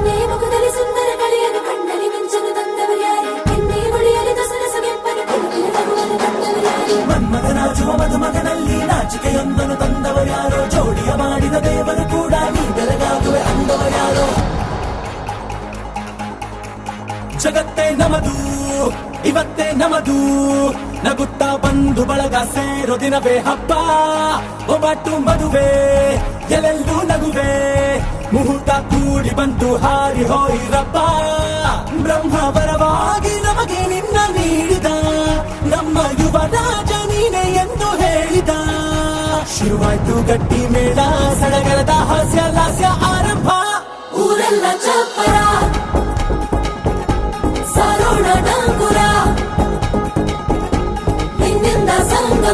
ನಿನ್ನೆ ಮುಖದಲ್ಲಿ ಸುಂದರ ಕಳೆಯನ್ನು ಕಣ್ಣಲ್ಲಿ ಮಿಂಚನ್ನು ತಂದವರ್ಯಾರು ನಿನ್ನೆ ಹೊಳೆಯಲಿ ದಸರ ಸಗೆಪ್ಪನ್ನು ತಗುವನ್ನು ತಂದವರ್ಯಾರು ಮನ್ಮಥನಾಚುವ ಮಧುಮಗನಲ್ಲಿ ನಾಚಿಕೆಯೊಂದನ್ನು ತಂದವರ್ಯಾರೋ ಜೋಡಿಯ ಮಾಡಿದ ದೇವರು ಕೂಡ ನೀ ಬೆರಗಾಗುವೆ ಅಂದವರ್ಯಾರೋ ಜಗತ್ತೇ ನಮದು ಇವತ್ತೇ ನಮದು ನಗುತ್ತಾ ಬಂದು ಬಳಗ ಸೇರೋ ದಿನವೇ ಹಬ್ಬ ಒಬ್ಬಟ್ಟು ಮದುವೆ ಎಲ್ಲೆಲ್ಲೂ ನಗುವೆ ಮುಹೂರ್ತ ಕೂಡಿ ಬಂತು ಹಾರಿ ಹೋಯಿರಪ್ಪ ಬ್ರಹ್ಮ ವರವಾಗಿ ನಮಗೆ ನಿನ್ನ ನೀಡಿದ ನಮ್ಮ ಯುವರಾಜ ನೀನೆ ಎಂದು ಹೇಳಿದ ಶುರುವಾಯ್ತು ಗಟ್ಟಿ ಮೇಳ ಸಡಗರದ ಹಾಸ್ಯ ಲಾಸ್ಯ ಆರಂಭ ಊರೆಲ್ಲ ಚಪ್ಪರ ಸಾರೋಣ ಡಂಗು